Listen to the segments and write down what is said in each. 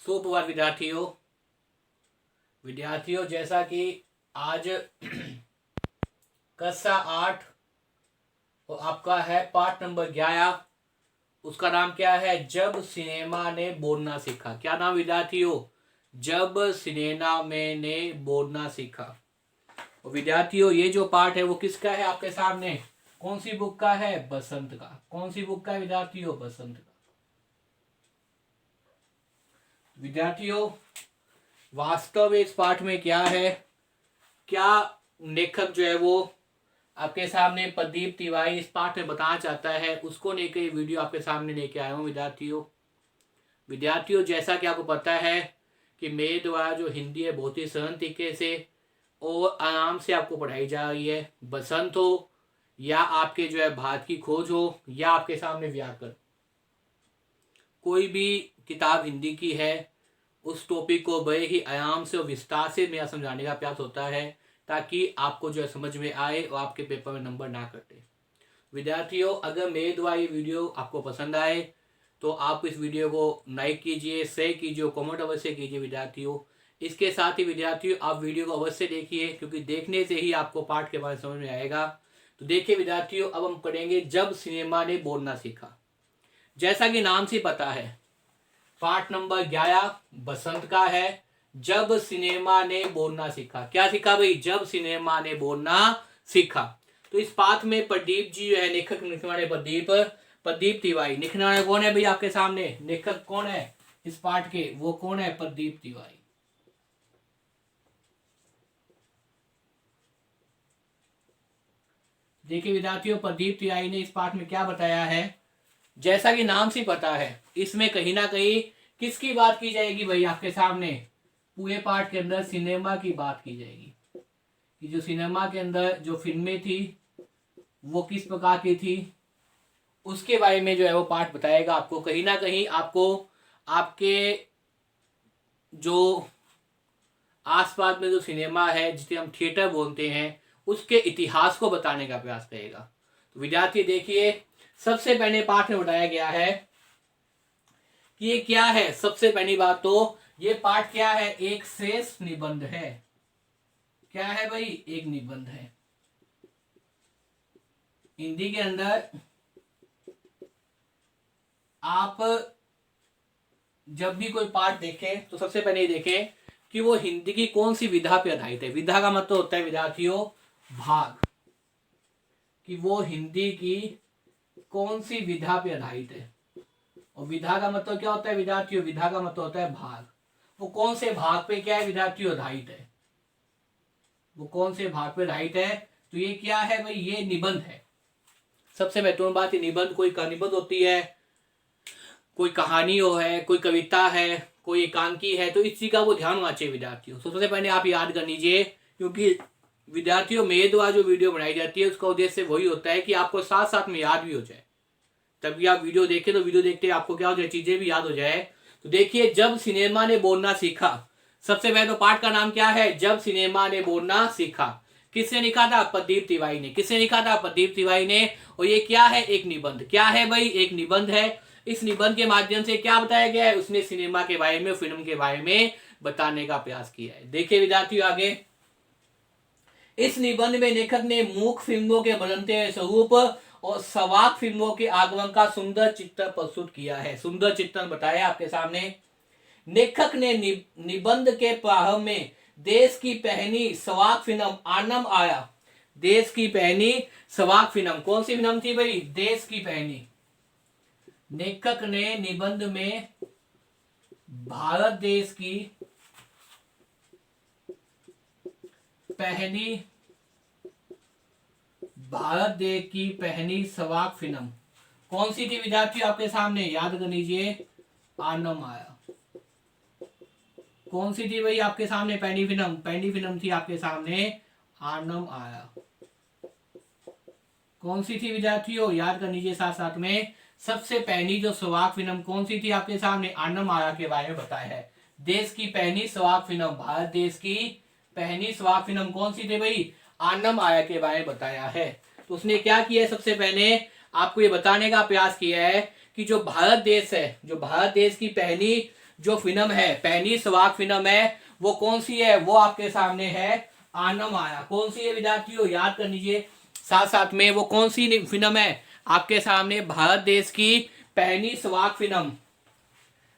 सुप्रभात विद्यार्थियों जैसा कि आज कक्षा 8 और आपका है पाठ नंबर 11। उसका नाम क्या है? जब सिनेमा ने बोलना सीखा। क्या नाम विद्यार्थियों? जब सिनेमा ने बोलना सीखा। और विद्यार्थियों ये जो पाठ है वो किसका है आपके सामने? कौन सी बुक का है? बसंत का। कौन सी बुक का है विद्यार्थियों? बसंत का। विद्यार्थियों वास्तव में इस पाठ में क्या है, क्या लेखक जो है वो आपके सामने प्रदीप तिवारी इस पाठ में बताना चाहता है, उसको लेकर ये वीडियो आपके सामने लेके आया हूँ विद्यार्थियों जैसा कि आपको पता है कि मेरे द्वारा जो हिंदी है बहुत ही सरल तरीके से और आराम से आपको पढ़ाई जा रही है। बसंत हो या आपके जो है भारत की खोज हो या आपके सामने व्याकरण, कोई भी किताब हिंदी की है उस टॉपिक को बड़े ही आराम से और विस्तार से मेरा समझाने का प्रयास होता है ताकि आपको जो है समझ में आए और आपके पेपर में नंबर ना कटे। विद्यार्थियों अगर मेरे द्वारा ये वीडियो आपको पसंद आए तो आप इस वीडियो को लाइक कीजिए, शेयर कीजिए, कमेंट अवश्य कीजिए विद्यार्थियों। इसके साथ ही विद्यार्थियों आप वीडियो को अवश्य देखिए क्योंकि देखने से ही आपको पाठ के बारे में समझ में आएगा। तो देखिए विद्यार्थियों, अब हम पढ़ेंगे जब सिनेमा ने बोलना सीखा। जैसा कि नाम से पता है पाठ नंबर 11 बसंत का है। जब सिनेमा ने बोलना सीखा। क्या सीखा भाई? जब सिनेमा ने बोलना सीखा। तो इस पाठ में प्रदीप जी जो है लेखक लिखने वाले प्रदीप तिवारी। लिखने वाले कौन है भाई आपके सामने? लेखक कौन है इस पाठ के? वो कौन है? प्रदीप तिवारी। देखिए विद्यार्थियों प्रदीप तिवारी ने इस पाठ में क्या बताया है। जैसा कि नाम से पता है इसमें कहीं ना कहीं किसकी बात की जाएगी भाई आपके सामने? पूरे पाठ के अंदर सिनेमा की बात की जाएगी कि जो सिनेमा के अंदर जो फिल्में थी वो किस प्रकार की थी, उसके बारे में जो है वो पाठ बताएगा आपको। कहीं ना कहीं आपको आपके जो आसपास में जो सिनेमा है जिसे हम थिएटर बोलते हैं उसके इतिहास को बताने का प्रयास करेगा। तो विद्यार्थी देखिए सबसे पहले पाठ में बताया गया है कि ये क्या है। सबसे पहली बात तो ये पाठ क्या है? एक शेष निबंध है। क्या है भाई? एक निबंध है। हिंदी के अंदर आप जब भी कोई पाठ देखें तो सबसे पहले देखें कि वो हिंदी की कौन सी विधा पे आधारित है। विधा का मतलब होता है विद्यार्थियों भाग, कि वो हिंदी की कौन सी विधा पे आधारित है। और विधा का मतलब क्या होता है विद्यार्थियों? विधा का मतलब होता है भाग। वो कौन से भाग पे क्या है विद्यार्थियों? आधारित है। वो कौन से भाग पे आधारित है? तो ये क्या है भाई? ये निबंध है। सबसे महत्वपूर्ण बात, ये निबंध कोई निबंध होती है, कोई कहानी हो है, कोई कविता है, कोई एकांकी है, तो इस चीज का वो ध्यान होना चाहिए विद्यार्थियों। तो सबसे पहले आप याद कर लीजिए क्योंकि विद्यार्थियों मेरे द्वारा जो वीडियो बनाई जाती है उसका उद्देश्य वही होता है कि आपको साथ साथ में याद भी हो जाए। तभी आप वीडियो देखें तो वीडियो देखते आपको क्या हो जाए, चीजें भी याद हो जाए। तो देखिए जब सिनेमा ने बोलना सीखा। सबसे पहले तो पाठ का नाम क्या है? जब सिनेमा ने बोलना सीखा। किसने लिखा था? प्रदीप तिवारी ने। किसने लिखा था? प्रदीप तिवारी ने। और ये क्या है? एक निबंध। क्या है भाई? एक निबंध है। इस निबंध के माध्यम से क्या बताया गया है? उसने सिनेमा के बारे में, फिल्म के बारे में बताने का प्रयास किया है। देखिए विद्यार्थियों आगे इस निबंध में लेखक ने मूक फिल्मों के बदलते स्वरूप और सवाक फिल्मों के आगमन का सुंदर चित्र प्रस्तुत किया है। सुंदर चित्रण बताया आपके सामने। लेखक ने निबंध के प्रारंभ में देश की पहली सवाक फिल्म आनम आया। देश की पहली सवाक फिल्म कौन सी फिल्म थी भाई? देश की पहली। लेखक ने निबंध में भारत देश की पहली सवाक फिल्म कौन सी थी विद्यार्थी आपके सामने? याद कर लीजिए, आनम आया। कौन सी थी भाई आपके सामने पहली फिल्म? पहली फिल्म थी आपके सामने आनम आया। कौन सी थी विद्यार्थियों? याद कर लीजिए साथ साथ में। सबसे पहली जो सवाक फिल्म कौन सी थी आपके सामने? आनम आया के बारे में बताया है। देश की पहली सवाक फिल्म, भारत देश की पहली सवाक फिल्म कौन सी थी भाई? आनम आया के बारे में बताया है। तो उसने क्या किया है? सबसे पहले आपको ये बताने का प्रयास किया है कि जो भारत देश है, जो भारत देश की पहली जो फिल्म है, पहली स्वाक फिल्म है, वो कौन सी है? वो आपके सामने है आनम आया। कौन सी है विद्यार्थियों? याद कर लीजिए साथ साथ में, वो कौन सी फिल्म है आपके सामने? भारत देश की पहली स्वाक फिल्म।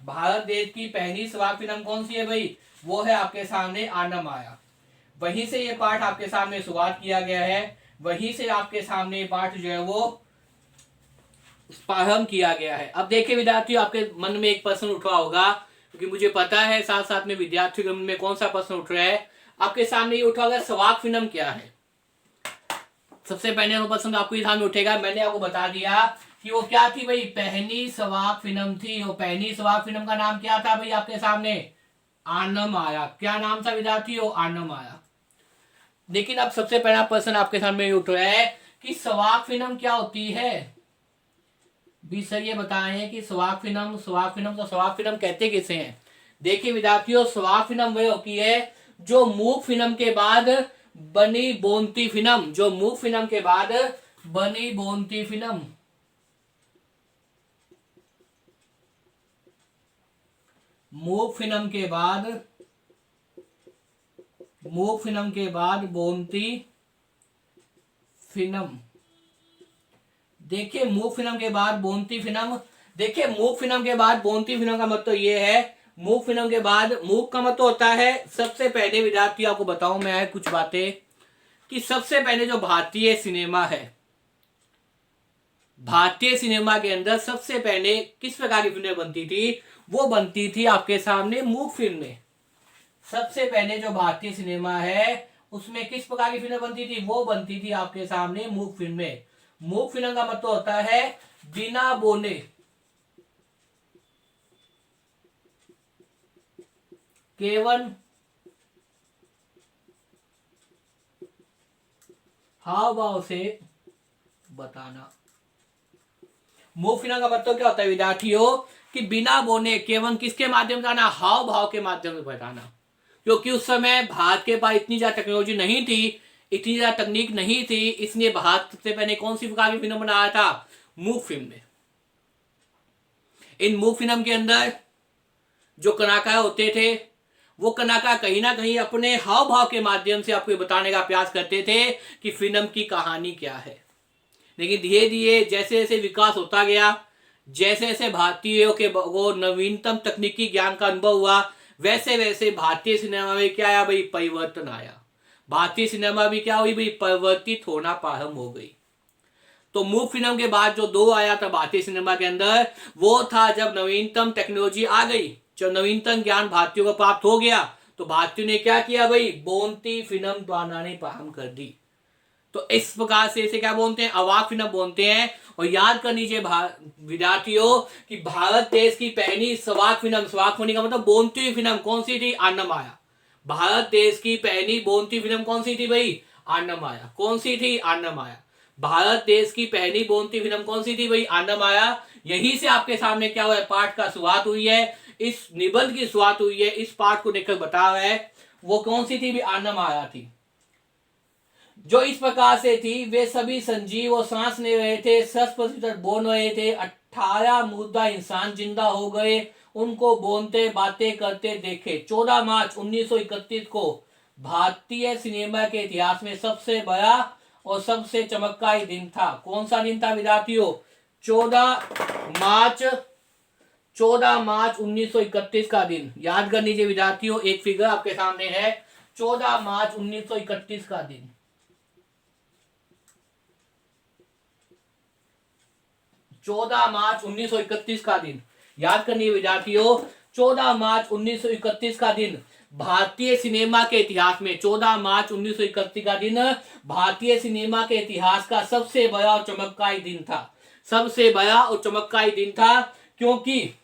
भारत देश की पहली स्वाक फिल्म कौन सी है भाई? वो है आपके सामने आनम आया। वहीं से ये पाठ आपके सामने शुरुआत किया गया है, वहीं से आपके सामने पाठ जो है वो प्रारंभ किया गया है। अब देखिए विद्यार्थियों, आपके मन में एक प्रश्न उठ रहा होगा, क्योंकि मुझे पता है साथ साथ में विद्यार्थियों के मन में कौन सा प्रश्न उठ रहा है। आपके सामने ये उठा होगा, स्वाक फिल्म क्या है? सबसे पहले वो प्रश्न आपको ध्यान में उठेगा। मैंने आपको बता दिया कि वो क्या थी भाई? पहली स्वाक फिल्म थी। वो पहली स्वाक फिल्म का नाम क्या था भाई? आपके सामने आनम आया। क्या नाम था विद्यार्थियों? आनम आया। लेकिन अब सबसे पहला प्रश्न आपके सामने उठ रहा है कि स्वाक फिल्म क्या होती है? भी सर ये बताएं कि स्वाक फिल्म तो स्वाक फिल्म कहते किसे हैं? देखिए विद्यार्थियों, स्वाक फिल्म वह होती है जो मूक फिल्म के बाद बनी बोनती फिल्म। जो मूक फिल्म के बाद बनी बोनती फिल्म, मूक फिल्म के बाद, मूक फिल्म के बाद बोनती फिल्म। देखिए मूक फिल्म के बाद बोनती फिल्म, देखिए मूक फिल्म के बाद बोनती फिल्म का मतलब ये है, मूक फिल्म के बाद, मूक का मतलब होता है, सबसे पहले विद्यार्थी आपको बताऊं मैं कुछ बातें, कि सबसे पहले जो भारतीय सिनेमा है, भारतीय सिनेमा के अंदर सबसे पहले किस प्रकार की फिल्में बनती थी? वो बनती थी आपके सामने मूक फिल्में। सबसे पहले जो भारतीय सिनेमा है उसमें किस प्रकार की फिल्में बनती थी? वो बनती थी आपके सामने मूक फिल्में। मूक फिल्म का मतलब होता है बिना बोले, केवल हाव भाव से बताना। मूक फिल्म का मतलब क्या होता है विद्यार्थियों? कि बिना बोले केवल किसके माध्यम से बताना? हाव भाव के माध्यम से बताना। क्योंकि उस समय भारत के पास इतनी ज्यादा टेक्नोलॉजी नहीं थी, इतनी ज्यादा तकनीक नहीं थी, इसलिए भारत सबसे पहले कौन सी प्रकार की फिल्म बनाया था? मूक फिल्म में। इन मूक फिल्म के अंदर जो कलाकार होते थे, वो कलाकार कहीं ना कहीं अपने हाव भाव के माध्यम से आपको बताने का प्रयास करते थे कि फिल्म की कहानी क्या है। लेकिन धीरे धीरे जैसे जैसे विकास होता गया, जैसे जैसे भारतीयों के वो नवीनतम तकनीकी ज्ञान का अनुभव हुआ, वैसे वैसे भारतीय सिनेमा में क्या आया भाई? परिवर्तन आया। भारतीय सिनेमा भी क्या हुई भाई? परिवर्तित होना प्रारंभ हो गई। तो मूक फिल्म के बाद जो दो आया था भारतीय सिनेमा के अंदर, वो था जब नवीनतम टेक्नोलॉजी आ गई, जब नवीनतम ज्ञान भारतीयों को प्राप्त हो गया, तो भारतीयों ने क्या किया भाई? बोनती फिल्म बनाने प्रारंभ कर दी। तो इस प्रकार से इसे क्या बोलते हैं? अवाक फिल्म बोलते हैं। और याद कर लीजिए विद्यार्थियों कि भारत देश की पहली स्वाक फिल्म, स्वाक होने का मतलब बोनती हुई फिल्म कौन सी थी? आनम आया। भारत देश की पहली बोनती फिल्म कौन सी थी भाई? आनम आया। कौन सी थी? आनम आया। भारत देश की पहली बोनती फिल्म कौन सी थी भाई? आनम आया। यहीं से आपके सामने क्या हुआ है? पाठ का शुरुआत हुई है, इस निबंध की शुरुआत हुई है। इस पाठ को देखकर बता रहा है वो कौन सी थी? आनम आया थी। जो इस प्रकार से थी, वे सभी संजीव और सांस ले रहे थे, 60% बोल रहे थे, 18 मुर्दा इंसान जिंदा हो गए, उनको बोलते बातें करते देखे। 14 मार्च 1931 को भारतीय सिनेमा के इतिहास में सबसे बड़ा और सबसे चमत्कारी दिन था। कौन सा दिन था विद्यार्थियों? 14 मार्च 1931 का दिन। याद कर लीजिए विद्यार्थियों, एक फिगर आपके सामने है, 14 मार्च 1931 का दिन। 14 मार्च 1931 का दिन याद करनी विद्यार्थियों। 14 मार्च 1931 का दिन भारतीय सिनेमा के इतिहास में, 14 मार्च 1931 का दिन भारतीय सिनेमा के इतिहास का सबसे बड़ा और चमत्कारी दिन था। सबसे बड़ा और चमत्कारी दिन था क्योंकि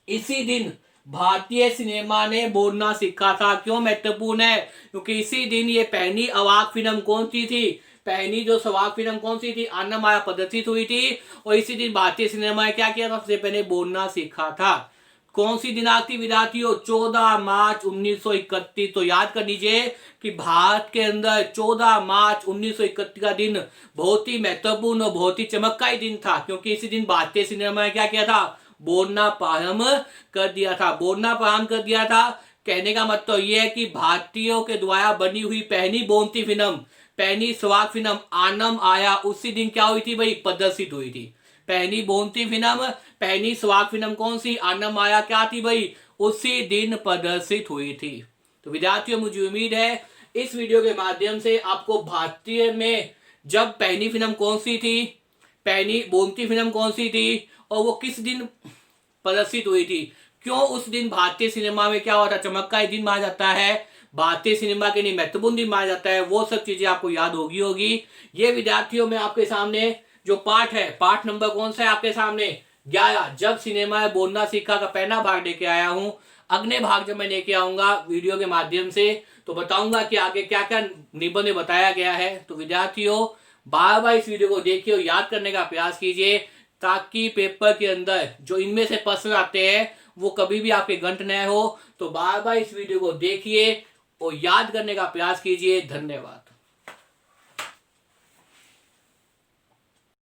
इसी दिन भारतीय सिनेमा ने बोलना सीखा था। क्यों महत्वपूर्ण है? क्योंकि इसी दिन ये पहली अवाक फिल्म कौन सी थी? पहली जो स्वाक फिल्म कौन सी थी? आनम आया प्रदर्शित हुई थी। और इसी दिन भारतीय सिनेमा ने क्या किया था? सबसे पहले बोलना सीखा था। कौन सी दिनांक थी विद्यार्थियों? 14 मार्च 1931। तो याद कर लीजिए कि भारत के अंदर 14 मार्च 1931 का दिन बहुत ही महत्वपूर्ण और बहुत ही चमत्कारी दिन था, क्योंकि इसी दिन भारतीय सिनेमा ने क्या किया था? बोलना प्रारंभ कर दिया था। बोलना प्रारंभ कर दिया था कहने का मतलब ये है कि भारतीयों के द्वारा बनी हुई पहली बोलती फिल्म, पहली स्वाग फिल्म आनम आया उसी दिन क्या हुई थी भाई, प्रदर्शित हुई थी। पहली बोलती फिल्म, पहली स्वाग फिल्म कौन सी, आनम आया, क्या थी भाई, उसी दिन प्रदर्शित हुई थी। तो विद्यार्थियों मुझे उम्मीद है इस वीडियो के माध्यम से आपको भारतीय में जब पहली फिल्म कौन सी थी, पहली बोलती फिल्म कौन सी थी और वो किस दिन प्रदर्शित हुई थी, क्यों उस दिन भारतीय सिनेमा में क्या हुआ था, चमक का दिन माना जाता है, भारतीय सिनेमा के लिए महत्वपूर्ण दिन माना जाता है, वो सब चीजें आपको याद होगी। ये विद्यार्थियों में आपके सामने जो पाठ है, पाठ नंबर कौन सा है आपके सामने, 11, जब सिनेमा में बोलना सीखा का पहला भाग लेके आया हूं। अगले भाग जब मैं लेके आऊंगा वीडियो के माध्यम से तो बताऊंगा कि आगे क्या क्या निबंध में बताया गया है। तो विद्यार्थियों बार बार इस वीडियो को देखिए और याद करने का प्रयास कीजिए ताकि पेपर के अंदर जो इनमें से प्रश्न आते हैं वो कभी भी आपके गंठ न हो। तो बार बार इस वीडियो को देखिए और याद करने का प्रयास कीजिए। धन्यवाद।